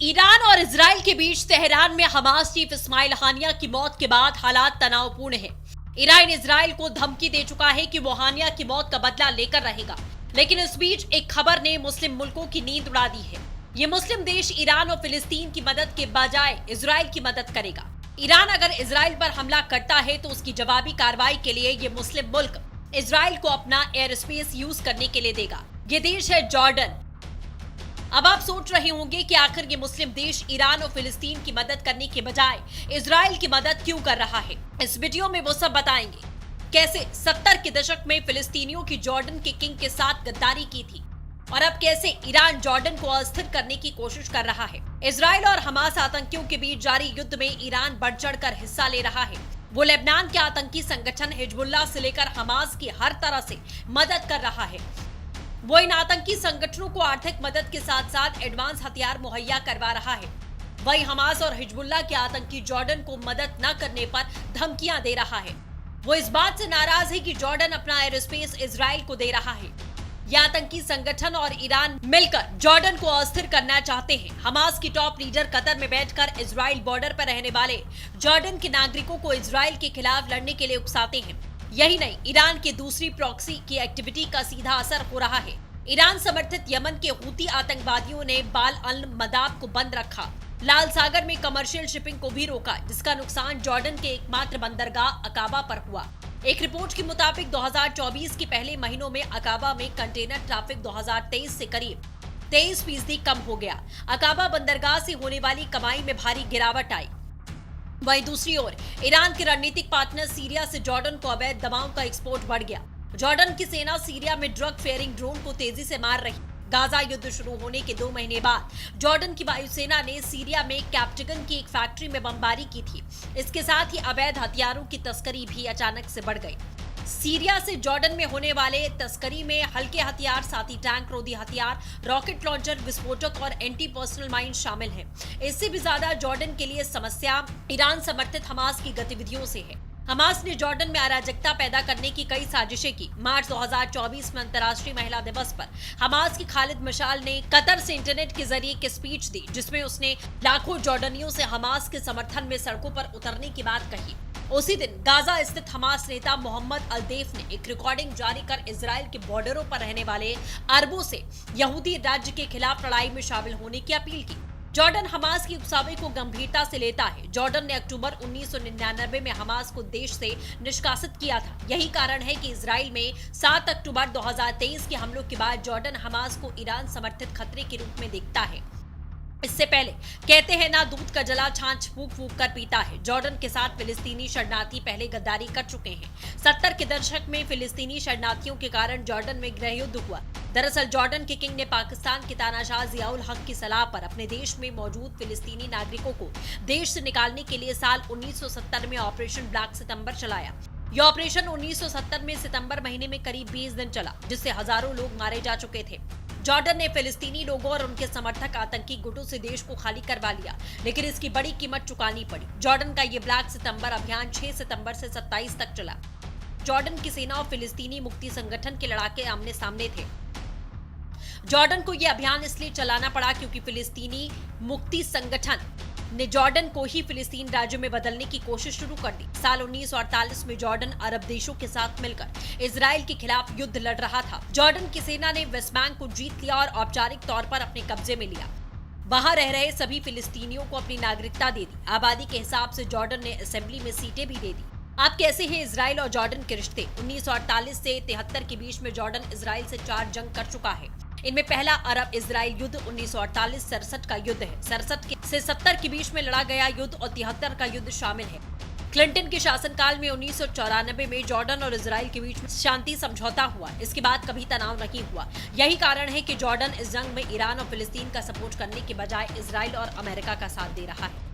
Iran और Israel के बीच Tehran में हमास चीफ इस्माइल हानिया की मौत के बाद हालात तनावपूर्ण है। ईरान इजराइल को धमकी दे चुका है कि वो हानिया की मौत का बदला लेकर रहेगा, लेकिन इस बीच एक खबर ने मुस्लिम मुल्कों की नींद उड़ा दी है। ये मुस्लिम देश ईरान और फिलिस्तीन की मदद के बजाय इजराइल की मदद करेगा। ईरान अगर इजराइल पर हमला करता है तो उसकी जवाबी कार्रवाई के लिए ये मुस्लिम मुल्क इजराइल को अपना एयर स्पेस यूज करने के लिए देगा। ये देश है जॉर्डन। अब आप सोच रहे होंगे कि आखिर ये मुस्लिम देश ईरान और फिलिस्तीन की मदद करने के बजाय इजराइल की मदद क्यों कर रहा है। इस वीडियो में वो सब बताएंगे। कैसे 70 के दशक में फिलिस्तीनियों की जॉर्डन के किंग के साथ गद्दारी की थी और अब कैसे ईरान जॉर्डन को अस्थिर करने की कोशिश कर रहा है। इजराइल और हमास आतंकियों के बीच जारी युद्ध में ईरान बढ़ चढ़कर हिस्सा ले रहा है। वो लेबनान के आतंकी संगठन हिजबुल्लाह से लेकर हमास की हर तरह से मदद कर रहा है। वो इन आतंकी संगठनों को आर्थिक मदद के साथ साथ एडवांस हथियार मुहैया करवा रहा है। वहीं हमास और हिजबुल्लाह के आतंकी जॉर्डन को मदद न करने पर धमकियां दे रहा है। वो इस बात से नाराज है कि जॉर्डन अपना एयर स्पेस इजराइल को दे रहा है। ये आतंकी संगठन और ईरान मिलकर जॉर्डन को अस्थिर करना चाहते हैं। हमास की टॉप लीडर कतर में बैठकर इजराइल बॉर्डर पर रहने वाले जॉर्डन के नागरिकों को इजराइल के खिलाफ लड़ने के लिए उकसाते हैं। यही नहीं, ईरान के दूसरी प्रॉक्सी की एक्टिविटी का सीधा असर हो रहा है। ईरान समर्थित यमन के हूती आतंकवादियों ने बाल अल मदाब को बंद रखा। लाल सागर में कमर्शियल शिपिंग को भी रोका, जिसका नुकसान जॉर्डन के एकमात्र बंदरगाह अकाबा पर हुआ। एक रिपोर्ट के मुताबिक 2024 के पहले महीनों में अकाबा में कंटेनर ट्रैफिक 2023 से करीब 23% कम हो गया। अकाबा बंदरगाह से होने वाली कमाई में भारी गिरावट आई। वहीं दूसरी ओर ईरान के रणनीतिक पार्टनर सीरिया से जॉर्डन को अवैध दवाओं का एक्सपोर्ट बढ़ गया। जॉर्डन की सेना सीरिया में ड्रग फेयरिंग ड्रोन को तेजी से मार रही। गाजा युद्ध शुरू होने के 2 महीने बाद जॉर्डन की वायुसेना ने सीरिया में कैप्टिगन की एक फैक्ट्री में बमबारी की थी। इसके साथ ही अवैध हथियारों की तस्करी भी अचानक से बढ़ गई। सीरिया से जॉर्डन में होने वाले तस्करी में हल्के हथियार, साथी टैंक रोधी हथियार, रॉकेट लॉन्चर, विस्फोटक और एंटी पर्सनल माइन शामिल हैं। इससे भी ज्यादा जॉर्डन के लिए समस्या ईरान समर्थित हमास की गतिविधियों से है। हमास ने जॉर्डन में अराजकता पैदा करने की कई साजिशें की। मार्च 2024 में अंतर्राष्ट्रीय महिला दिवस पर हमास की खालिद मशाल ने कतर से इंटरनेट के जरिए एक स्पीच दी, जिसमें उसने लाखों जॉर्डनियों से हमास के समर्थन में सड़कों पर उतरने की बात कही। उसी दिन गाजा स्थित हमास नेता मोहम्मद अल-देफ ने एक रिकॉर्डिंग जारी कर इजराइल के बॉर्डरों पर रहने वाले अरबों से यहूदी राज्य के खिलाफ लड़ाई में शामिल होने की अपील की। जॉर्डन हमास की उकसावे को गंभीरता से लेता है। जॉर्डन ने अक्टूबर 1999 में हमास को देश से निष्कासित किया था। यही कारण है कि इजराइल में 7 अक्टूबर 2023 के हमलों के बाद जॉर्डन हमास को ईरान समर्थित खतरे के रूप में देखता है। इससे पहले कहते हैं ना, दूध का जला छाछ फूंक फूंक कर पीता है। जॉर्डन के साथ फिलिस्तीनी शरणार्थी पहले गद्दारी कर चुके हैं। 70 के दशक में फिलिस्तीनी शरणार्थियों के कारण जॉर्डन में गृह युद्ध हुआ। दरअसल जॉर्डन के किंग ने पाकिस्तान के तानाशाह जियाउल हक की सलाह पर अपने देश में मौजूद फिलिस्तीनी नागरिकों को देश से निकालने के लिए साल 1970 में ऑपरेशन ब्लैक सितंबर चलाया। यह ऑपरेशन 1970 में सितंबर महीने में करीब 20 दिन चला, जिससे हजारों लोग मारे जा चुके थे। जॉर्डन ने फिलिस्तीनी लोगों और उनके समर्थक आतंकी गुटों से देश को खाली करवा लिया, लेकिन इसकी बड़ी कीमत चुकानी पड़ी। जॉर्डन का ये ब्लैक सितंबर अभियान 6 सितंबर से 27 तक चला। जॉर्डन की सेना और फिलिस्तीनी मुक्ति संगठन के लड़ाके आमने सामने थे। जॉर्डन को यह अभियान इसलिए चलाना पड़ा क्योंकि फिलिस्तीनी मुक्ति संगठन ने जॉर्डन को ही फिलिस्तीन राज्य में बदलने की कोशिश शुरू कर दी। साल 1948 में जॉर्डन अरब देशों के साथ मिलकर इजराइल के खिलाफ युद्ध लड़ रहा था। जॉर्डन की सेना ने वेस्ट बैंक को जीत लिया और औपचारिक तौर पर अपने कब्जे में लिया। वहां रह रहे सभी फिलिस्तीनियों को अपनी नागरिकता दे दी। आबादी के हिसाब से जॉर्डन ने असेंबली में सीटें भी दे दी। आप कैसे हैं इजराइल और जॉर्डन के रिश्ते? 1948 से 73 के बीच में जॉर्डन इजराइल से 4 जंग कर चुका है। इनमें पहला अरब इजराइल युद्ध 1948-67 का युद्ध है। 67 से 70 के बीच में लड़ा गया युद्ध और 73 का युद्ध शामिल है। क्लिंटन के शासनकाल में 1994 में जॉर्डन और इजराइल के बीच शांति समझौता हुआ। इसके बाद कभी तनाव नहीं हुआ। यही कारण है कि जॉर्डन इस जंग में ईरान और फिलिस्तीन का सपोर्ट करने के बजाय इजराइल और अमेरिका का साथ दे रहा है।